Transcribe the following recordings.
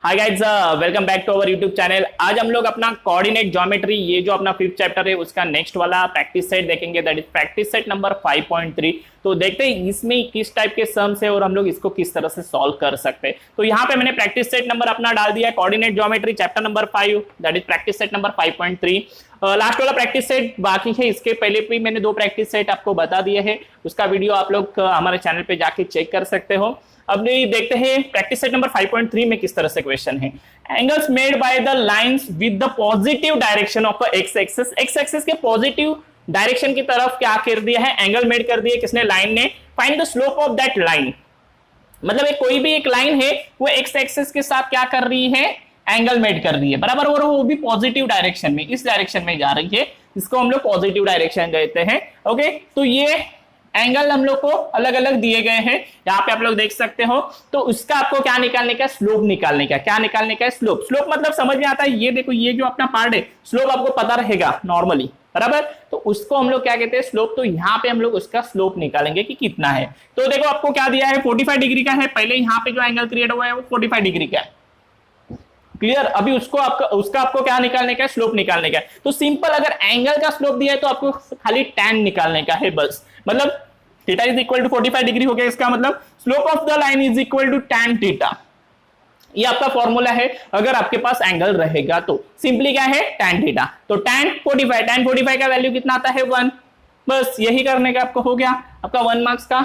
Hi guys, welcome back to our YouTube channel. आज हम लोग अपना कोऑर्डिनेट ज्योमेट्री, ये जो अपना 5th चैप्टर है उसका नेक्स्ट वाला प्रैक्टिस सेट देखेंगे, that is practice set number 5.3। तो देखते हैं इसमें किस टाइप के सम्स है और हम लोग इसको किस तरह से सॉल्व कर सकते हैं। तो यहाँ पे मैंने प्रैक्टिस सेट नंबर अपना डाल दिया है, coordinate geometry chapter number 5, that is practice set number 5.3। Last वाला प्रैक्टिस सेट बाकी है, इसके पहले भी मैंने 2 प्रैक्टिस सेट आपको बता दिए हैं, उसका वीडियो आप लोग हमारे चैनल पे जाके चेक कर सकते हो। अब देखते हैं प्रैक्टिस सेट नंबर 5.3 में किस तरह से क्वेश्चन है। Angles made by the lines with the positive direction of x axis, x axis के पॉजिटिव डायरेक्शन की तरफ क्या कर दिया है, एंगल मेड कर दिया किसने, लाइन ने। Find the slope of that line, मतलब कोई भी एक लाइन है वो एक्स एक्सिस के साथ क्या कर रही है, एंगल मेड कर रही है बराबर, और वो भी पॉजिटिव डायरेक्शन में, इस डायरेक्शन में जा रही है, इसको हम लोग पॉजिटिव डायरेक्शन कहते हैं। ओके, तो ये एंगल हम लोग को अलग अलग दिए गए हैं, यहाँ पे आप लोग देख सकते हो। तो उसका आपको क्या निकालने का, स्लोप निकालने का। क्या निकालने का, स्लोप। स्लोप मतलब समझ में आता है, ये देखो ये जो अपना पार्ट है, स्लोप आपको पता रहेगा नॉर्मली बराबर, तो उसको हम लोग क्या कहते हैं, स्लोप। तो यहाँ पे हम लोग उसका स्लोप निकालेंगे कि कितना है। तो देखो आपको क्या दिया है, 45 डिग्री का है। पहले यहाँ पे जो एंगल क्रिएट हुआ है वो 45 डिग्री का है, क्लियर। अभी उसको उसका आपको क्या निकालने का है, स्लोप निकालने का है। तो सिंपल, अगर एंगल का स्लोप दिया है तो आपको खाली tan निकालने का है बस, मतलब theta is equal to 45 degree हो गया, इसका मतलब slope of the line is equal to tan theta. ये आपका फॉर्मूला है अगर आपके पास एंगल रहेगा तो। सिंपली क्या है, tan थीटा। तो tan 45 का वैल्यू कितना आता है, 1। बस यही करने का आपको हो गया, आपका 1 मार्क्स का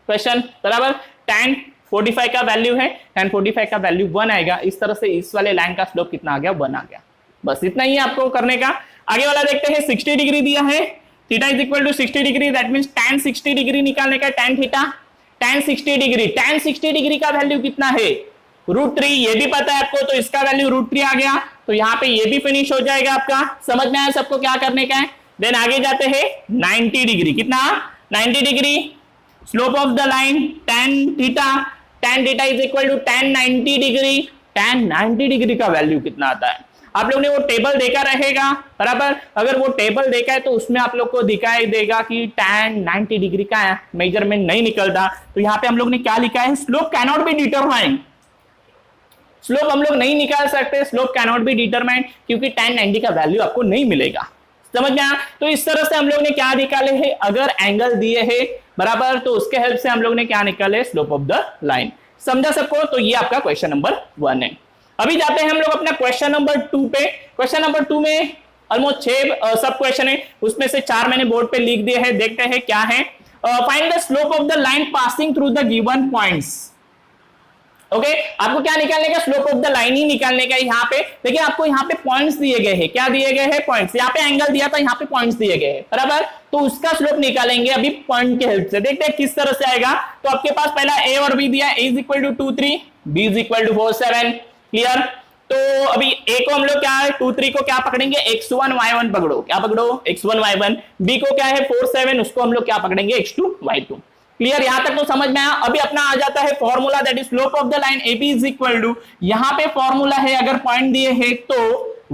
क्वेश्चन बराबर। tan 45 का वैल्यू है, tan 45 का वैल्यू 1 आएगा। इस तरह से इस वाले लाइन का स्लोप कितना आ गया, 1 आ गया। बस इतना ही आपको करने का। आगे वाला देखते हैं, 60 डिग्री दिया है, theta is equal to 60 degree, that means tan 60 degree निकालने का, tan theta. tan 60 degree, tan 60 degree का वैल्यू कितना है, √3। ये भी पता है आपको, तो इसका वैल्यू √3 आ गया। तो यहाँ पे ये भी फिनिश हो जाएगा आपका। समझ में आया सबको क्या करने का है। देन आगे जाते हैं 90 डिग्री, कितना, 90 degree, slope of the line tan theta, tan theta is equal to tan 90 degree. tan 90 degree का वैल्यू कितना आता है, आप लोग ने वो टेबल देखा रहेगा बराबर। अगर वो टेबल देखा है तो उसमें आप लोग को दिखाई देगा कि tan 90 डिग्री का मेजरमेंट नहीं निकलता। तो यहाँ पे हम लोग ने क्या लिखा है, slope cannot be determined. Slope हम लोग नहीं निकाल सकते, स्लोप कैनॉट बी डिटरमाइंड, क्योंकि tan 90 का वैल्यू आपको नहीं मिलेगा। समझ में आया। तो इस तरह से हम लोग ने क्या निकाले हैं, अगर एंगल दिए है बराबर, तो उसके हेल्प से हम लोग ने क्या निकाले, स्लोप ऑफ द लाइन। समझा सबको। तो ये आपका क्वेश्चन नंबर 1 है। अभी जाते हैं हम लोग अपना क्वेश्चन नंबर 2 पे। क्वेश्चन नंबर 2 में ऑलमोस्ट 6 सब क्वेश्चन है, उसमें से 4 मैंने बोर्ड पे लिख दिए हैं। देखते हैं क्या है। Find the slope of the line passing through the given points. Okay, आपको क्या निकालने का, स्लोप ऑफ द लाइन ही निकालने का। यहाँ पे देखिए, आपको यहाँ पे पॉइंट्स दिए गए हैं। क्या दिए गए हैं, पॉइंट्स। यहाँ पे एंगल दिया था, यहाँ पे पॉइंट्स दिए गए हैं बराबर। तो उसका स्लोप निकालेंगे अभी पॉइंट के हेल्प से। देखते हैं किस तरह से आएगा। तो आपके पास पहला a और b दिया, a is equal to 2 3, b is equal to 4 7, clear. तो अभी a को हम लोग क्या है, 2 3 को क्या पकड़ेंगे, x1 y1 पकड़ो, क्या पकड़ो, x1 y1। b को क्या है 4 7, उसको हम लोग क्या पकड़ेंगे, x2 y2। क्लियर, यहां तक तो समझ में आया। अभी अपना आ जाता है formula, that is slope of the line AB is equal to, यहां पे फॉर्मूला है, अगर पॉइंट दिए है तो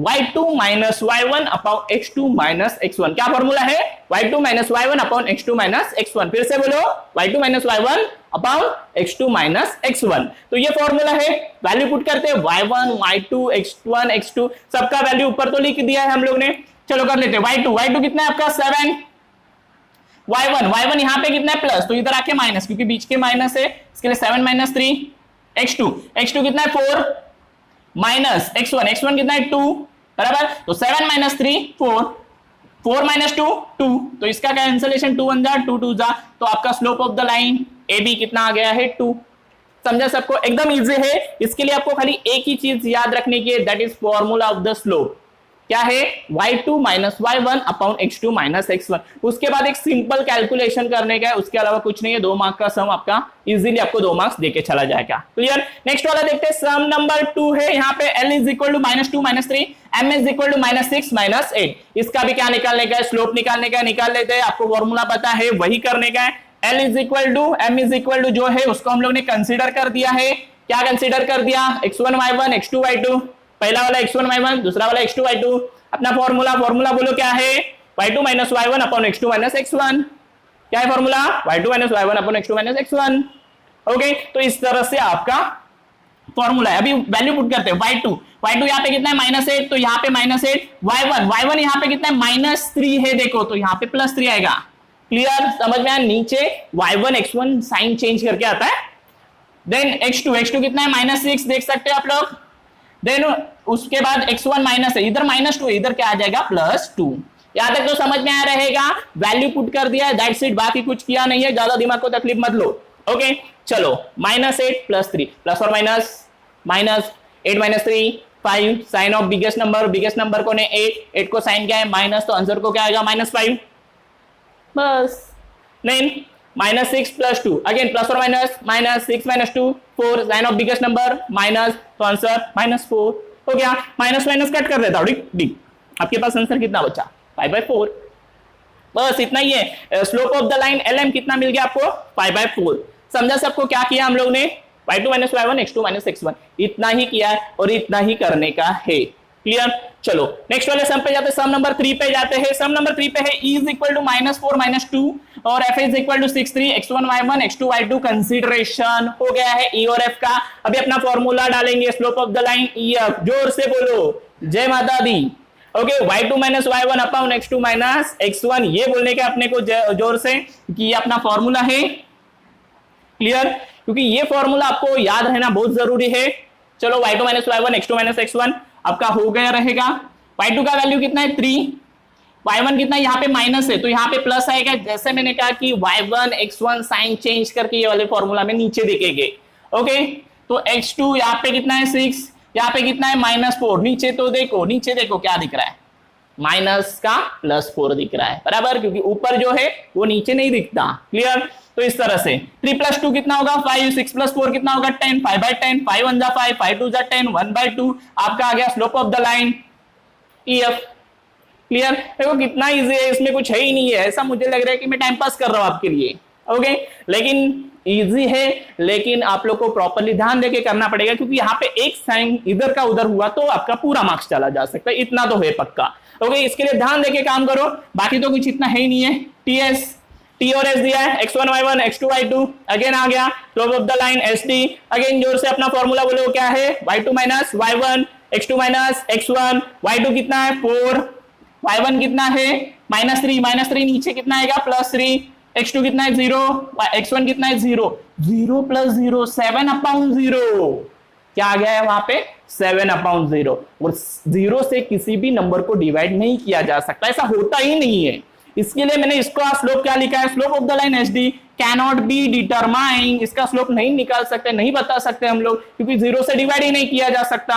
y2 minus y1 upon x2 minus x1। क्या फॉर्मूला है, y2 minus y1 upon x2 minus x1। फिर से बोलो, y2 minus y1 upon x2 minus x1। तो ये फॉर्मूला है, वैल्यू पुट करते हैं, y1 y2 x1 x2, सबका वैल्यू ऊपर तो लिख दिया है हम लोग ने। चलो कर लेते हैं। y2 कितना है आपका 7, y1 यहाँ पे कितना है प्लस, तो इधर आके माइनस, क्योंकि बीच के माइनस है, इसके लिए 7 माइनस 3, x2 कितना है 4, माइनस x1 कितना है 2 बराबर। तो 7 माइनस 3 4, 4 माइनस 2 2, तो इसका कैंसलेशन 2 1 जा 2 2 जा। तो आपका slope of the line AB कितना आ गया है, 2। समझा सबको, एकदम इजी है। इसके लिए आपको खाली एक ही चीज याद रखने की है, that is formula of the slope. क्या है, y2 minus y1 upon x2 minus x1। उसके बाद एक सिंपल कैलकुलेशन करने का है, उसके अलावा कुछ नहीं है। 2 मार्क्स का सम आपका इजीली आपको 2 मार्क्स देके चला जाएगा। क्लियर। नेक्स्ट वाला देखते हैं, सम नंबर 2 है। यहाँ पे l is equal to -2 -3, m is equal to -6 -8। इसका भी क्या निकालने का है, स्लोप निकालने का। निकाल लेते हैं, आपको फॉर्मूला पता है, वही करने का है। l is equal to m is equal to जो है उसको हम लोग ने कंसिडर कर दिया है। क्या कंसिडर कर दिया, x1 y1 x2 y2। पहला वाला x1 y1, दूसरा वाला x2 y2। अपना फॉर्मूला बोलो क्या है, y2 minus y1 upon x2 minus x1। क्या है formula, y2 minus y1 upon x2 minus x1। Okay, तो इस तरह से आपका फॉर्मूला है, अभी वैल्यू पुट करते हैं y2 यहाँ पे कितना है -8, तो यहाँ पे -8, y1 यहाँ पे कितना है -3 है, देखो तो यहाँ पे +3 आएगा। क्लियर, समझ में आया? नीचे y1 x1 साइन चेंज करके आता है। देन x2 कितना है -6, देख सकते हो आप लोग। देन उसके बाद x1 माइनस है, इधर -2, इधर क्या आ जाएगा +2। यहां तक तो समझ में आ रहेगा, वैल्यू पुट कर दिया, दैट्स इट, बाकी कुछ किया नहीं है, ज्यादा दिमाग को तकलीफ मत लो। ओके चलो, -8 +3 प्लस और minus, -8 -3 5, sign of biggest number को ने 8 को साइन क्या है माइनस, तो आंसर को क्या आएगा -5 बस। देन -6 +2, अगेन प्लस और minus, -6 -2 4, sign of biggest number minus, तो आंसर -4 हो गया। माइनस कट कर देता हूं, डी आपके पास आंसर कितना बचा 5/4, बस इतना ही है। Slope of the line LM कितना मिल गया आपको 5/4। समझा सबको क्या किया हम लोग ने, y2 - y1 x2 - x1, इतना ही किया है और इतना ही करने का है। क्लियर, चलो नेक्स्ट वाले सम पे जाते हैं, सम नंबर 3 पे जाते हैं। सम नंबर 3 पे है e इज इक्वल टू -4 - 2 और f is equal to 6 3 x1 y1 x2 y2 consideration हो गया है e और f का। अभी अपना फॉर्मूला डालेंगे, slope of the line EF, जोर से बोलो जय माता दी। Okay, y2 - y1 upon x2 - x1, ये बोलने का अपने को जोर से कि ये अपना फॉर्मूला है। क्लियर, क्योंकि ये फॉर्मूला आपको याद रहना बहुत जरूरी है। चलो y2 - y1 x2 - x1 आपका हो गया रहेगा। y2 का वैल्यू कितना है 3, y1 कितना है, यहाँ पे माइनस है तो यहाँ पे प्लस आएगा। जैसे मैंने कहा कि y1 x1 साइन चेंज करके ये वाले फॉर्मूला में नीचे दिखेंगे। ओके, तो x2 यहाँ पे कितना है 6, यहाँ पे कितना है -4, नीचे देखो क्या दिख रहा है, माइनस का +4 दिख रहा है बराबर, क्योंकि ऊपर जो है वो नीचे नहीं दिखता। क्लियर, तो इस तरह से 3 + 2 कितना होगा 5, 6 + 4 कितना होगा 10, 5/10, 5 1 जा 5, 5 2 जा 10, 1/2 आपका आ गया slope of the line EF। Clear, देखो कितना इजी है, इसमें कुछ है ही नहीं है। ऐसा मुझे लग रहा है कि मैं टाइम पास कर रहा हूं आपके लिए। ओके, लेकिन इजी है, लेकिन आप लोग को प्रॉपर्ली ध्यान देके करना पड़ेगा, क्योंकि यहाँ पे एक साइन इधर का उधर हुआ तो आपका पूरा मार्क्स चला जा सकता है, इतना तो है पक्का। ओके, इसके लिए ध्यान देके काम करो, बाकी तो कुछ इतना है ही नहीं है। T और S दिया है, x1 y1 x2 y2, again आ गया slope of the line SD। Again जोर से अपना फॉर्मूला बोलो क्या है, y2 - y1 x2 - x1, y2 कितना है 4, y1 कितना है -3 नीचे कितना आएगा +3, x2 कितना है 0, x1 कितना है 0, 0 + 0 7/0, क्या आ गया है वहां पे 7/0। और 0 से किसी भी नंबर को डिवाइड नहीं किया जा सकता, ऐसा होता ही नहीं है। इसके लिए मैंने इसको स्लोप क्या लिखा है, slope of the line SD cannot be determine, इसका स्लोप नहीं निकाल सकते, नहीं बता सकते हम लोग, क्योंकि 0 से डिवाइड ही नहीं किया जा सकता।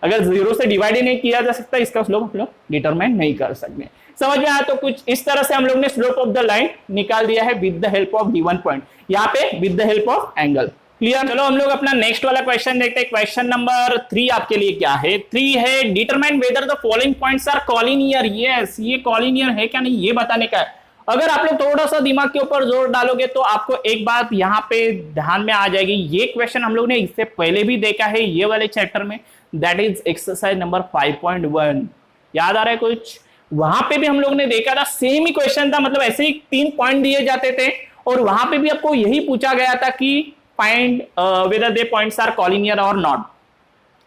अगर 0 से डिवाइड ही नहीं किया जा सकता, इसका स्लोप हम लोग डिटरमाइन नहीं कर सकते। समझ में आया? तो कुछ इस तरह से हम लोग ने स्लोप ऑफ द लाइन निकाल दिया है with the help of given point, यहाँ पे with the help of angle. Clear, चलो हम लोग अपना नेक्स्ट वाला क्वेश्चन देखते हैं। क्वेश्चन नंबर 3 आपके लिए क्या है, 3 है determine whether the following points are collinear. Yes, ये कॉलिनियर है क्या नहीं ये बताने का है। अगर आप लोग थोड़ा सा दिमाग के ऊपर जोर डालोगे तो आपको एक बात यहाँ पे ध्यान में आ जाएगी। ये क्वेश्चन हम लोग ने इससे पहले भी देखा है ये वाले चैप्टर में, दैट इज एक्सरसाइज नंबर 5.1। याद आ रहा है कुछ? वहां पे भी हम लोग ने देखा था, सेम ही क्वेश्चन था, मतलब ऐसे ही 3 पॉइंट दिए जाते थे और वहां पे भी आपको यही पूछा गया था कि find whether they points are collinear और नॉट।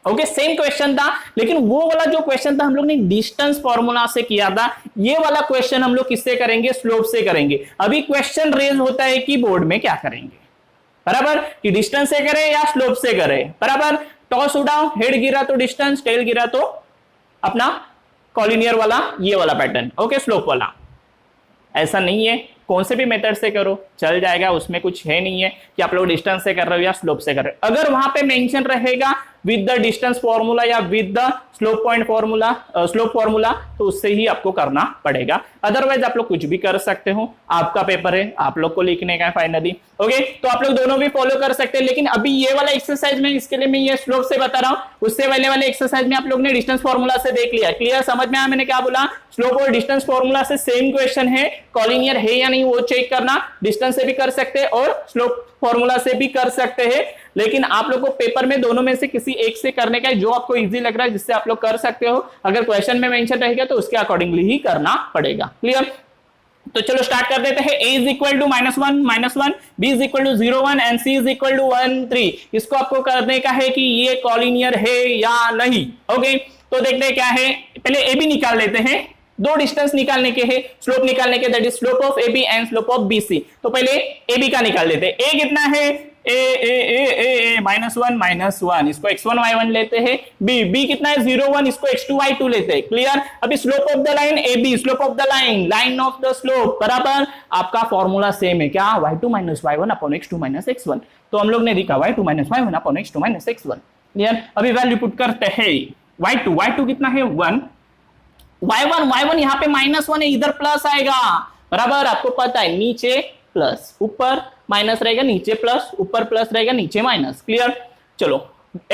ओके, सेम क्वेश्चन था, लेकिन वो वाला जो क्वेश्चन था हम लोग ने डिस्टेंस फॉर्मूला से किया था। ये वाला क्वेश्चन हम लोग किससे करेंगे, स्लोप से करेंगे। अभी क्वेश्चन रेज होता है कि बोर्ड में क्या करेंगे, बराबर, कि डिस्टेंस से करें या स्लोप से करें, बराबर। टॉस उड़ाओ, हेड गिरा तो डिस्टेंस, टेल गिरा तो अपना कॉलिनियर वाला ये वाला पैटर्न। ओके, स्लोप वाला ऐसा नहीं है, कौन से भी मेथड से करो चल जाएगा, उसमें कुछ है नहीं है कि आप लोग डिस्टेंस से कर रहे हो या स्लोप से कर रहे हो। अगर वहां पे मेंशन रहेगा विद द डिस्टेंस फॉर्मूला या with the slope point formula, slope formula, तो उससे ही आपको करना पड़ेगा। अदरवाइज आप लोग कुछ भी कर सकते हो, आपका पेपर है, आप लोग को लिखने का है फाइनली। ओके, तो आप लोग दोनों भी फॉलो कर सकते हैं, लेकिन अभी ये वाला एक्सरसाइज में, इसके लिए मैं ये स्लोप से बता रहा हूं, उससे पहले वाले एक्सरसाइज में आप लोग ने डिस्टेंस फॉर्मूला से देख लिया। क्लियर, समझ में आया मैंने क्या बोला? स्लोप और डिस्टेंस फॉर्मूला से सेम क्वेश्चन है, कॉलिनियर है या नहीं वो चेक करना। डिस्टेंस से भी कर सकते हैं और स्लोप फॉर्मूला से भी कर सकते हैं, लेकिन आप लोग को पेपर में दोनों में से किसी एक से करने का है, जो आपको इजी लग रहा है, जिससे आप लोग कर सकते हो। अगर क्वेश्चन में मेंशन रहेगा तो उसके अकॉर्डिंगली ही करना पड़ेगा। क्लियर, तो चलो स्टार्ट कर देते हैं। a is equal to -1, b is equal to 0 1 and c is equal to 1 3। इसको आपको करने का है कि ये कॉलिनियर है या नहीं। ओके, तो देखते हैं क्या है। पहले ए बी निकाल लेते हैं, दो डिस्टेंस निकालने के हैं, स्लोप निकालने के, that is slope of A B and slope of B C. तो पहले ए बी का निकाल लेते हैं। ए कितना है, ए -1, इसको x1 y1 लेते हैं। बी कितना है 0 1, इसको x2 y2 लेते हैं। क्लियर। अभी slope of the line A B, slope of the line of the slope बराबर आपका फॉर्मूला सेम है क्या, y2 - y1 upon x2 - x1। तो हम लोग ने लिखा y2 - y1 upon x2 - x1। Clear. अभी वैल्यू पुट करते हैं। y2 कितना है 1, y1 यहाँ पे -1 है, इधर प्लस आएगा बराबर। आपको पता है नीचे प्लस, ऊपर माइनस रहेगा, नीचे प्लस, ऊपर प्लस रहेगा, नीचे माइनस। क्लियर। चलो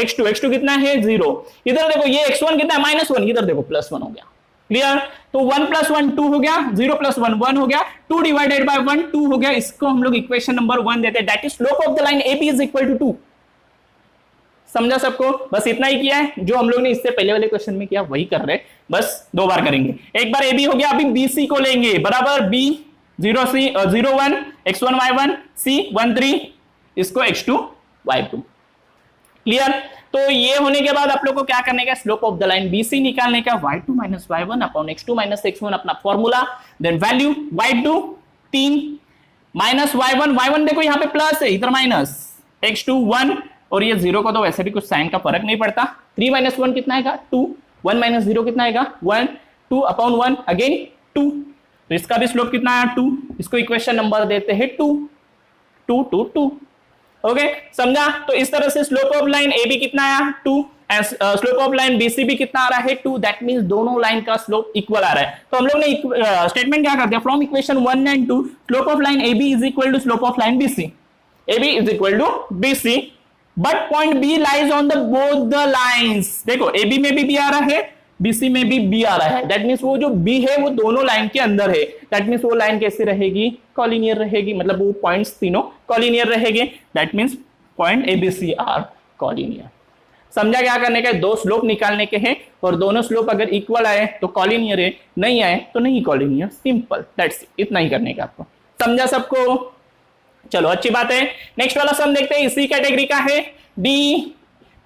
x2 कितना है 0, इधर देखो ये x1 कितना है -1, इधर देखो +1 हो गया। क्लियर। तो 1 + 1 2 हो गया, 0 + 1 1 हो गया, 2 डिवाइडेड बाय 1 2 हो गया। इसको हम लोग इक्वेशन नंबर 1 देते हैं, that is slope of the line AB is equal to 2। समझा सबको। बस इतना ही किया है, जो हम लोग ने इससे पहले वाले क्वेश्चन में किया वही कर रहे हैं, बस 2 बार करेंगे। एक बार AB हो गया, अभी BC को लेंगे बराबर। B 0 1 x1 y1, C 1 3, इसको x2 y2। क्लियर। तो ये होने के बाद आप लोग को क्या करने का, slope of the line BC निकालने का, y2 - y1 upon x2 - x1 अपना formula. Then value y2 3 -y1 देखो यहाँ पे प्लस है, इधर माइनस, x2 1, और ये 0 को तो वैसे भी कुछ साइन का फर्क नहीं पड़ता। 3 - 1 कितना आएगा 2, 1 - 0 कितना आएगा 1, 2 अपॉन 1 अगेन 2। तो इसका भी स्लोप कितना आया 2। इसको इक्वेशन नंबर देते हैं 2 2 2 2। ओके, समझा। तो इस तरह से slope of line A B कितना आया 2 and slope of line BC भी कितना आ रहा है 2। दैट मींस दोनों लाइन का स्लोप इक्वल आ रहा है। तो हम लोग ने स्टेटमेंट क्या कर दिया, from equation 1 and 2 slope of line A B is equal to slope of line BC, A B is equal to BC, but point B lies on the both the lines. देखो A B में भी आ रहा है, BC में भी B आ रहा है, that means वो जो बी है वो दोनों लाइन के अंदर है। दैट मींस वो लाइन कैसी रहेगी, कॉलिनियर रहेगी, मतलब वो पॉइंट्स तीनों कॉलिनियर रहेंगे। That means point A B C are collinear. समझा क्या करने का, दो स्लोप निकालने के हैं और दोनों स्लोप अगर इक्वल आए तो कॉलिनियर है, नहीं आए तो नहीं कॉलिनियर। सिंपल, दैट्स इतना ही करने का आपको। समझा सबको। चलो अच्छी बात है। नेक्स्ट वाला सम देखते हैं, इसी कैटेगरी का है। D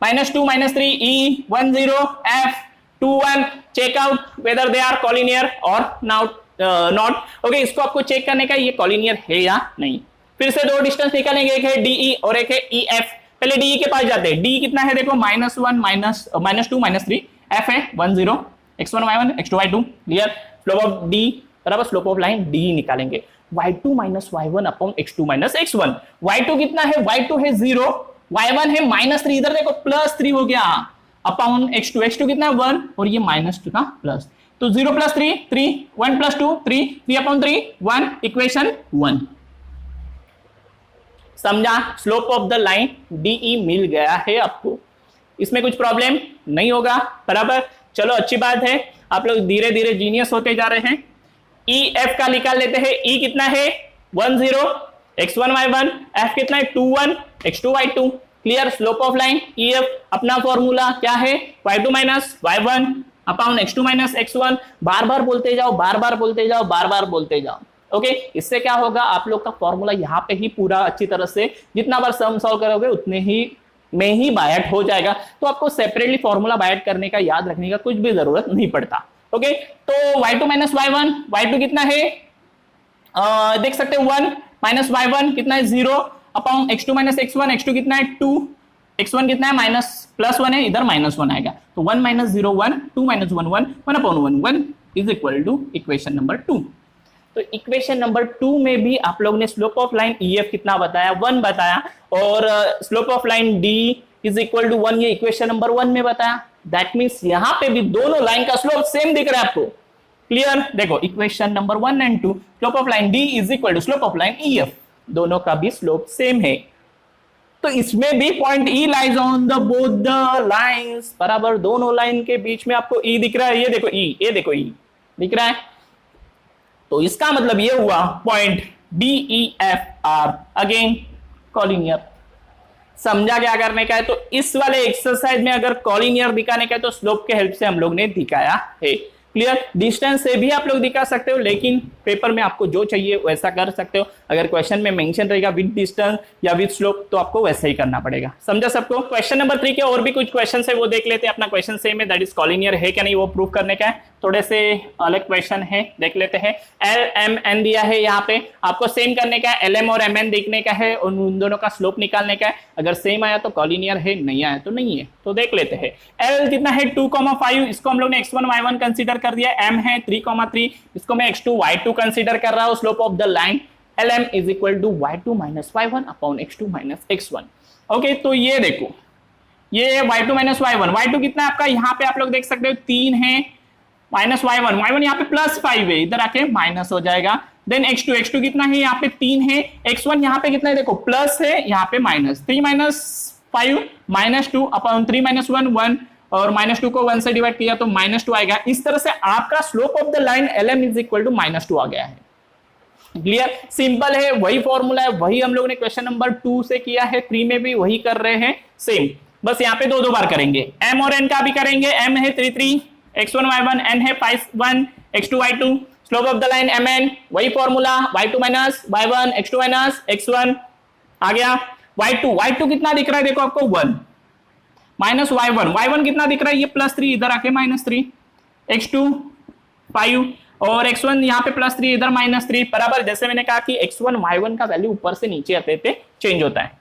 -2 -3 E 1 0 F 2 1, check out whether they are collinear और नॉट। ओके, इसको आपको चेक करने का ये कॉलिनियर है या नहीं। फिर से दो डिस्टेंस निकालेंगे, एक है DE और एक है EF। पहले DE के पास जाते हैं। D कितना है देखो -1 -2 -3, F है 1 0, x1 y1 x2 y2। Clear. Slope of D बराबर स्लोप ऑफ लाइन D निकालेंगे, y2 - y1 upon x2 - x1। y2 कितना है, y2 है 0, y1 है -3, इधर देखो +3 हो गया, अपॉन x2 कितना है 1, और ये -2 का प्लस। तो 0 + 3 3, 1 + 2 3, 3 अपॉन 3 1, इक्वेशन 1। समझा। Slope of the line DE मिल गया है आपको, इसमें कुछ प्रॉब्लम नहीं होगा बराबर। चलो अच्छी बात है, आप लोग धीरे धीरे जीनियस होते जा रहे हैं। EF का निकाल लेते हैं। E कितना है 1 0, x1 y1, F कितना है 2 1, x2 y2। Clear. Slope of line EF अपना फॉर्मूला क्या है, y2 - y1 upon x2 - x1। बार बार बोलते जाओ, बार बार बोलते जाओ, बार बार बोलते जाओ। ओके, इससे क्या होगा, आप लोग का फॉर्मूला यहाँ पे ही पूरा अच्छी तरह से जितना बार सम सॉल्व करोगे उतने ही में ही बायट हो जाएगा। तो आपको सेपरेटली फॉर्मूला बायट करने का, याद रखने का कुछ भी जरूरत नहीं पड़ता। ओके, तो y2 - y1, y2 कितना है देख सकते हैं 1 -y1 कितना है 0 अपॉन x2 - x1, x2 कितना है 2, x1 कितना है +1 है, इधर -1 आएगा। तो 1 - 0 1, 2 - 1 1, 1 upon 1 1 is equal to equation number 2। तो इक्वेशन नंबर 2 में भी आप लोग ने स्लोप ऑफ लाइन EF कितना बताया 1 बताया, और slope of line D is equal to 1 ये इक्वेशन नंबर 1 में बताया। दैट मींस यहां पे भी दोनों लाइन का स्लोप सेम दिख रहा है आपको। क्लियर। देखो equation number 1 and 2, slope of line D is equal to slope of line EF, दोनों का भी स्लोप सेम है। तो इसमें भी point E lies on the both the lines बराबर, दोनों लाइन के बीच में आपको E दिख रहा है। ये देखो E, ये देखो E दिख रहा है। तो इसका मतलब ये हुआ point DEF are again collinear. समझा क्या करने का है। तो इस वाले एक्सरसाइज में अगर कॉलिनियर दिखाने का है तो स्लोप के हेल्प से हम लोग ने दिखाया है। क्लियर। डिस्टेंस से भी आप लोग दिखा सकते हो, लेकिन पेपर में आपको जो चाहिए वैसा कर सकते हो। अगर क्वेश्चन में मेंशन रहेगा विद डिस्टेंस या विद स्लोप तो आपको वैसा ही करना पड़ेगा। समझा सबको। क्वेश्चन नंबर 3 के और भी कुछ क्वेश्चन है वो देख लेते हैं। अपना क्वेश्चन सेम है, दैट इज कॉलिनियर है क्या नहीं वो प्रूव करने का है। थोड़े से अलग क्वेश्चन है, देख लेते हैं। एल एम एन दिया है, यहाँ पे आपको सेम करने का है, एल एम और एम एन देखने का है और उन दोनों का स्लोप निकालने का है। अगर सेम आया तो कॉलिनियर है, नहीं आया तो नहीं है। तो देख लेते हैं। एल कितना है 2,5, इसको हम लोग ने x1 y1 कंसीडर कर दिया। एम है 3,3, इसको मैं x2 y2 कंसीडर कर रहा हूं। Slope of the line lm is equal to y2 minus y1 upon x2 minus x1। Okay, तो ये देखो, ये y2 माइनस y1, y2 कितना है आपका, यहाँ पे आप लोग देख सकते हो 3 है, माइनस y1, y1 यहाँ पे प्लस 5 है, इधर आके माइनस हो जाएगा। देन x2, x2 कितना है, यहाँ पे 3 है, x1 यहाँ पे कितना है देखो प्लस है, यहाँ पे minus, 3 minus 5 minus 2 upon 3 minus 1 1, और माइनस 2 को 1 से डिवाइड किया तो माइनस 2 आएगा। इस तरह से आपका slope of the line lm is equal to minus 2 आ गया है। क्लियर, सिंपल है, वही फॉर्मूला है, वही हम लोग ने क्वेश्चन नंबर 2 से किया है, 3 में भी वही कर रहे हैं सेम, बस यहाँ पे दो बार करेंगे। m और n का भी करेंगे। m है 3 3 x1 y1, n है 5 1 x2 y2, slope of the line mn, वही formula y2 minus y1 x2 minus x1 आ गया। y2 कितना दिख रहा है देखो आपको 1 माइनस y1 कितना दिख रहा है, ये प्लस 3, इधर आके माइनस 3, x2 5 और x1 यहाँ पे प्लस 3, इधर माइनस 3, बराबर। जैसे मैंने कहा कि x1 y1 का वैल्यू ऊपर से नीचे आते थे चेंज होता है।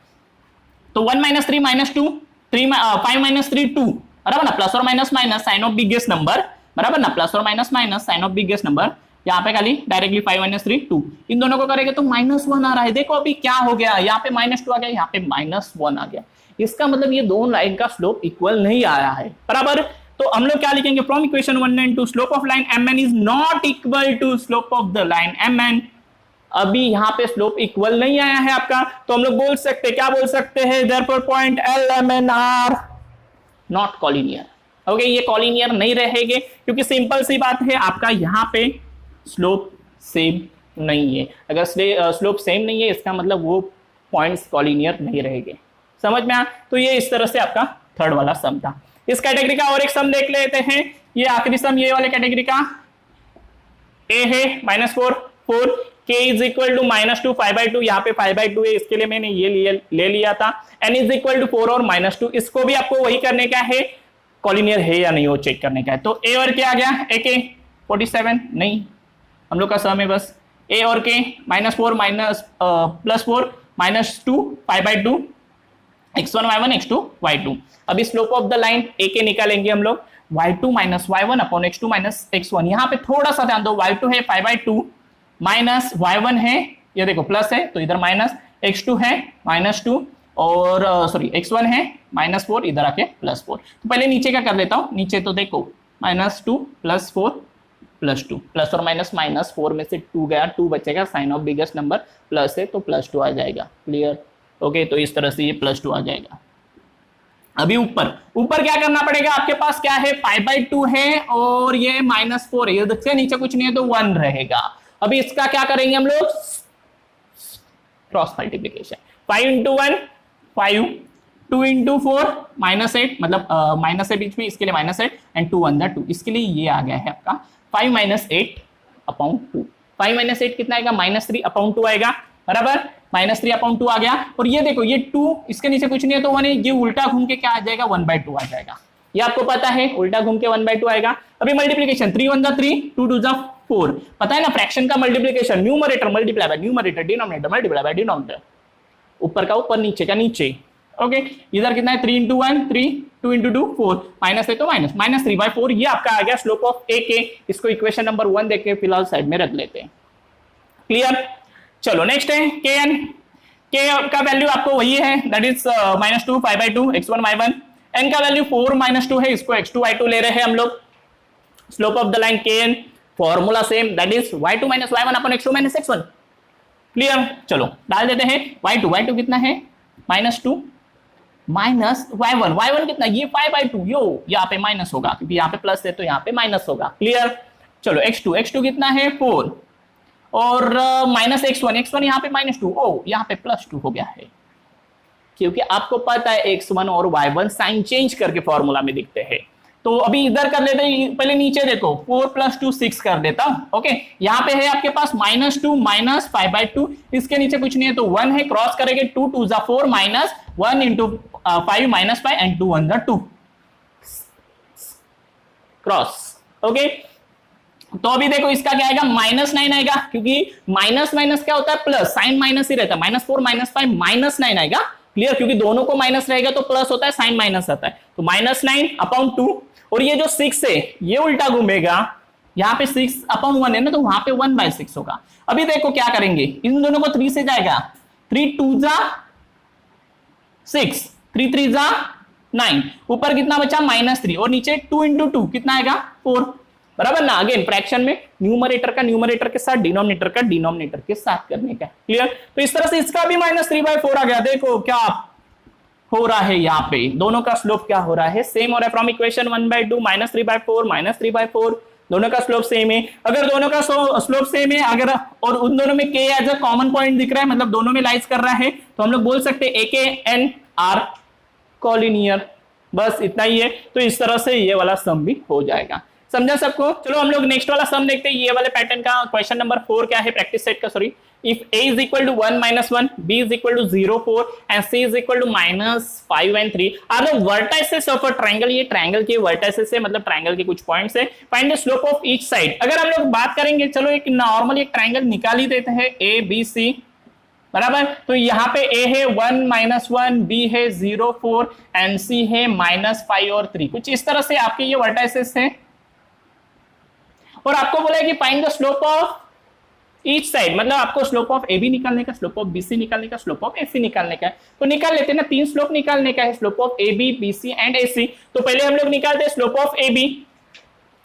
तो 1 माइनस 3 माइनस 2, 5 माइनस 3 2, बराबर ना, प्लस और minus minus sign of biggest number, बराबर ना, प्लस और minus minus sign of biggest number. यहाँ पे खाली डायरेक्टली 5 माइनस 3 2, इन दोनों को करेंगे तो माइनस 1 आ रहा है। देखो अभी क्या हो गया, यहाँ पे माइनस 2 आ गया, यहाँ पे माइनस 1 आ गया। इसका मतलब ये दोनों लाइन का स्लोप इक्वल नहीं आया है, बराबर। तो हम लोग क्या लिखेंगे, from equation 1 and 2 slope of line mn is not equal to slope of the line mn। अभी यहाँ पे स्लोप इक्वल नहीं आया है आपका, तो हम लोग बोल सकते, क्या बोल सकते हैं, therefore point LMN are not collinear. Okay, ये कॉलिनियर नहीं रहेंगे क्योंकि सिंपल सी बात है, आपका यहाँ पे स्लोप सेम नहीं है। अगर स्लोप सेम नहीं है इसका मतलब वो पॉइंट्स कॉलिनियर नहीं रहेंगे। समझ में आ? तो ये इस तरह से आपका थर्ड वाला सम था। इस कैटेगरी का और एक सम देख लेते हैं। ये आखिरी सम ये वाले कैटेगरी का ए है -4 4 k इज इक्वल टू -2 5/2, यहाँ पे 5/2 है, इसके लिए मैंने ये ले लिया था। n इज इक्वल टू 4 और -2, इसको भी आपको वही करने का है, कॉलिनियर है या नहीं वो चेक करने का है। तो ए और के आ गया, ए के 47 नहीं, हम लोग का सम है बस ए और के -4 +4 -2 5/2 x1 y1 x2 y2। अभी स्लोप ऑफ द लाइन ए के निकालेंगे हम लोग, y2 minus y1 upon x2 minus x1। यहाँ पे थोड़ा सा ध्यान दो, y2 है 5/2 माइनस y1 है, ये देखो प्लस है तो इधर माइनस, x2 है -2 और सॉरी x1 है -4, इधर आके +4। तो पहले नीचे का कर लेता हूँ, नीचे तो देखो -2 +4 +2, प्लस और माइनस -4 में से 2 गया, 2 बचेगा, sign of biggest number plus है तो +2 आ जाएगा। क्लियर, ओके, तो इस तरह से ये +2 आ जाएगा। अभी ऊपर क्या करना पड़ेगा, आपके पास क्या है 5/2 है और ये -4 है, देखिए नीचे कुछ नहीं है तो 1 रहेगा। अभी इसका क्या करेंगे हम लोग, क्रॉस मल्टीप्लीकेशन, 5 × 1 5, 2 × 4 -8, मतलब माइनस है बीच में, इसके लिए -8 एंड 2 1 2, इसके लिए ये आ गया है आपका 5 - 8 अपॉन 2। 5 - 8 कितना आएगा, -3 अपॉन 2 आएगा, बराबर, -3 अपॉन 2 आ गया। और ये देखो ये 2, इसके नीचे कुछ नहीं है तो 1 है, ये उल्टा घूम के क्या आ जाएगा 1/2 आ जाएगा, ये आपको पता है, उल्टा घूम के 1/2 आएगा। अभी मल्टीप्लीकेशन 3 1 3, 2 2 4, पता है ना, फ्रैक्शन का multiplication, numerator multiply by numerator, denominator multiply by denominator, ऊपर का ऊपर नीचे का नीचे। ओके, इधर कितना है 3 × 1 3, 2 × 2 4, माइनस है तो माइनस, -3/4, ये आपका आ गया स्लोप ऑफ ए के। इसको इक्वेशन नंबर 1 देख के फिलहाल साइड में रख लेते हैं। क्लियर, चलो नेक्स्ट है kn। k का वैल्यू आपको वही है, that is -2 5/2 x1 y1। n का वैल्यू 4 -2 है, इसको x2 y2 ले रहे हैं हम लोग। Slope of the line kn, formula same, that is y2 - y1 upon x2 - x1। Clear, चलो डाल देते हैं। y2 कितना है, -2 माइनस y1 कितना, ये 5/2, यो यहाँ पे माइनस होगा क्योंकि यहाँ पे प्लस है तो यहाँ पे माइनस होगा। क्लियर, चलो x2 कितना है 4 और -x1 यहाँ पे -2, ओ यहाँ पे +2 हो गया है, क्योंकि आपको पता है x1 और y1 साइन चेंज करके फॉर्मूला में दिखते हैं। तो अभी इधर कर लेते हैं, पहले नीचे देखो 4 + 2 6 कर देता हूं। ओके, यहाँ पे है आपके पास -2 -5/2, इसके नीचे कुछ नहीं है तो 1 है, क्रॉस करेंगे 2 2 = 4 -1 × 5 -5 एंड 2 1 = 2 क्रॉस। ओके, तो अभी देखो इसका क्या आएगा -9 आएगा, क्योंकि माइनस माइनस क्या होता है प्लस, साइन माइनस ही रहता है, -4 -5 -9 आएगा। क्लियर, क्योंकि दोनों को माइनस रहेगा तो प्लस होता है, साइन माइनस आता है, तो -9/2। और ये जो 6 है ये उल्टा घूमेगा, यहाँ पे 6/1 है ना, तो वहां पे 1/6 होगा। अभी देखो क्या करेंगे, इन दोनों को 3 से जाएगा, 3 2 = 6, 3 3 = 9, ऊपर कितना बचा -3, और नीचे 2 × 2 कितना आएगा 4, बराबर ना। अगेन फ्रैक्शन में न्यूमरेटर का न्यूमरेटर के साथ, डिनोमिनेटर का डिनोमिनेटर के साथ करने का। क्लियर, तो इस तरह से इसका भी -3/4 आ गया। देखो क्या हो रहा है, यहाँ पे दोनों का स्लोप क्या हो रहा है, सेम हो रहा है। फ्रॉम इक्वेशन 1/2 -3/4 -3/4, दोनों का स्लोप सेम है। अगर दोनों का स्लोप सेम है, अगर और उन दोनों में k as a common point दिख रहा है, मतलब दोनों में लाइज कर रहा है, तो हम लोग बोल सकते हैं AKN आर कोलिनियर। बस इतना ही है। तो इस तरह से ये वाला सम भी हो जाएगा। समझा सबको? चलो हम लोग नेक्स्ट वाला सम देखते हैं। ये वाले पैटर्न का क्वेश्चन नंबर 4 क्या है प्रैक्टिस सेट का, sorry. If a is equal to 1 - 1, b is equal to 0 4 and c is equal to -5 and 3 are the vertices of a triangle। ये ट्रायंगल के वर्टिसेस है, मतलब ट्रायंगल के कुछ पॉइंट्स है। Find the slope of each side. अगर हम लोग बात करेंगे, चलो एक नॉर्मल एक ट्रायंगल निकाल ही देते हैं, a b c, बराबर। तो यहाँ पे a है 1 - 1, b है 0 4 एंड c है -5 और 3। कुछ इस तरह से आपके ये वर्टिसेस है, और आपको बोला है कि find the slope of each side, मतलब आपको स्लोप ऑफ ए बी निकालने का, स्लोप ऑफ बी सी निकालने का, स्लोप ऑफ ए सी निकालने का है। तो निकाल लेते हैं ना, 3 स्लोप निकालने का है, slope of A B, B C and A C. तो पहले हम लोग निकालते हैं स्लोप ऑफ ए बी।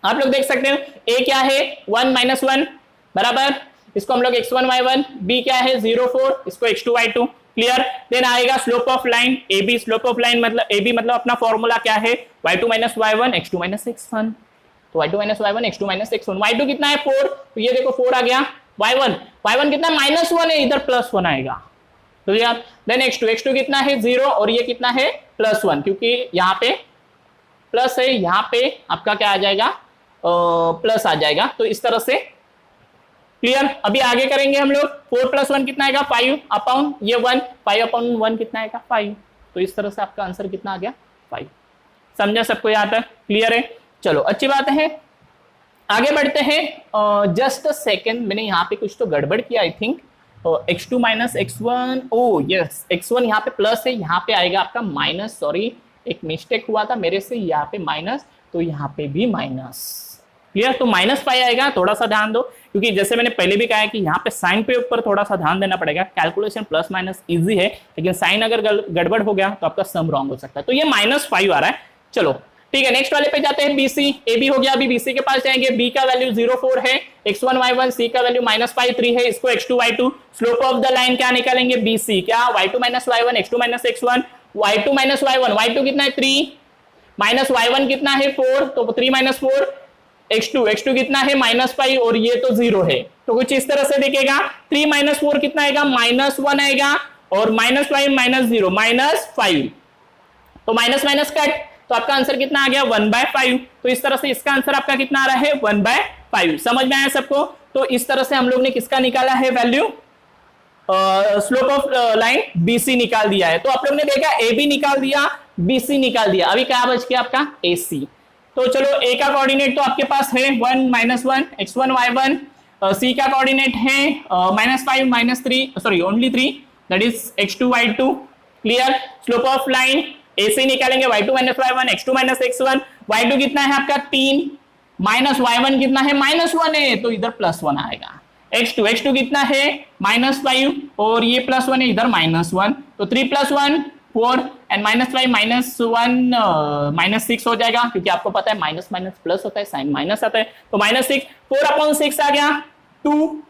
आप लोग देख सकते हैं ए क्या है 1 - 1, बराबर, इसको हम लोग x1 y1, b क्या है 0 4, इसको x2 y2। क्लियर, देन आएगा slope of line A B, slope of line मतलब ए बी, मतलब अपना फॉर्मूला क्या है y2 - y1 x2 - x1। तो y2 - y1 x2 - x1, y2 कितना है 4, तो ये देखो 4 आ गया। y1 कितना -1 है, इधर +1 आएगा। तो यार देन x2 कितना है 0, और ये कितना है +1, क्योंकि यहाँ पे प्लस है, यहाँ पे आपका क्या आ जाएगा प्लस आ जाएगा। तो इस तरह से क्लियर। अभी आगे करेंगे हम लोग, 4 + 1 कितना आएगा 5 ये 1, 5/1 कितना आएगा 5। तो इस तरह से आपका आंसर कितना आ गया 5। समझा सबको यहाँ तक? क्लियर है? चलो अच्छी बात है, आगे बढ़ते हैं। जस्ट अ सेकेंड, मैंने यहाँ पे कुछ तो गड़बड़ किया I think. x2 - x1, O yes, x1 यहाँ पे प्लस है, यहाँ पे आएगा आपका माइनस, सॉरी एक मिस्टेक हुआ था मेरे से, यहाँ पे माइनस, तो यहाँ पे भी माइनस। क्लियर, तो -5 आएगा। थोड़ा सा ध्यान दो, क्योंकि जैसे मैंने पहले भी कहा है कि यहाँ पे साइन पे ऊपर थोड़ा सा ध्यान देना पड़ेगा। कैलकुलेशन प्लस माइनस इजी है, लेकिन साइन अगर गड़बड़ हो गया तो आपका सम रॉन्ग हो सकता है। तो ये -5 आ रहा है। चलो ठीक है, नेक्स्ट वाले पे जाते हैं। BC, AB हो गया, अभी BC के पास जाएंगे। B का वैल्यू 0 4 है, x1 y1, C का वैल्यू -5 3 है, इसको x2 y2। Slope of the line क्या निकालेंगे BC, क्या y2 - y1 x2 - x1, y2 - y1, y2 कितना है 3, माइनस y1 कितना है 4, तो 3 - 4, x2 कितना है -5, और ये तो 0 है। तो कुछ इस तरह से दिखेगा, 3 - 4 कितना आएगा -1 आएगा, और -5 - 0 -5, तो माइनस माइनस कट, तो आपका आंसर कितना आ गया 1/5। तो इस तरह से इसका आंसर आपका कितना आ रहा है 1/5। समझ में आया सबको? तो इस तरह से हम लोग ने किसका निकाला है value, slope of line BC निकाल दिया है। तो आप लोग ने देखा AB निकाल दिया, BC निकाल दिया, अभी क्या बच गया आपका AC। तो चलो A का कोऑर्डिनेट तो आपके पास है 1 - 1 x1 y1, C का कोऑर्डिनेट है -5 -3, sorry only 3, that is x2 y2। Clear, slope of line AC निकालेंगे y2 - y1 x2 - x1, y2 कितना है आपका 3, माइनस y1 कितना है -1 है, तो इधर +1 आएगा। x2 कितना है -5, और ये +1 है, इधर -1, तो 3 + 1 4 एंड -5 -1 -6 हो जाएगा, क्योंकि आपको पता है माइनस माइनस प्लस होता है, साइन माइनस आता है, तो -6, 4/6 आ गया, 2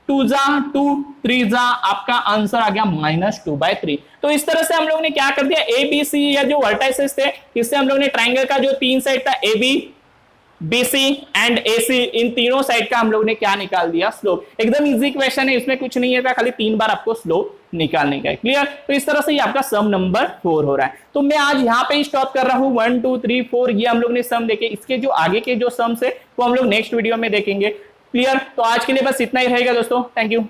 2 जा 2 3 जा, आपका आंसर आ गया -2/3। तो इस तरह से हम लोग ने क्या कर दिया, ABC या जो वर्टाइसेस थे, इससे हम लोग ने ट्रायंगल का जो 3 साइड था AB BC एंड AC इन तीनों साइड का हम लोग ने क्या निकाल दिया, स्लोप। एकदम इजी क्वेश्चन है, इसमें कुछ नहीं है, खाली 3 बार आपको स्लोप निकालने का है। क्लियर? तो इस तरह से ये आपका सम नंबर 4 हो रहा है। तो मैं आज यहाँ पे स्टॉप कर रहा हूँ। 1 2 3 4 ये हम लोग ने सम देखे, इसके जो आगे के जो सम्स है वो हम लोग नेक्स्ट वीडियो में देखेंगे। क्लियर? तो आज के लिए बस इतना ही रहेगा दोस्तों। Thank you.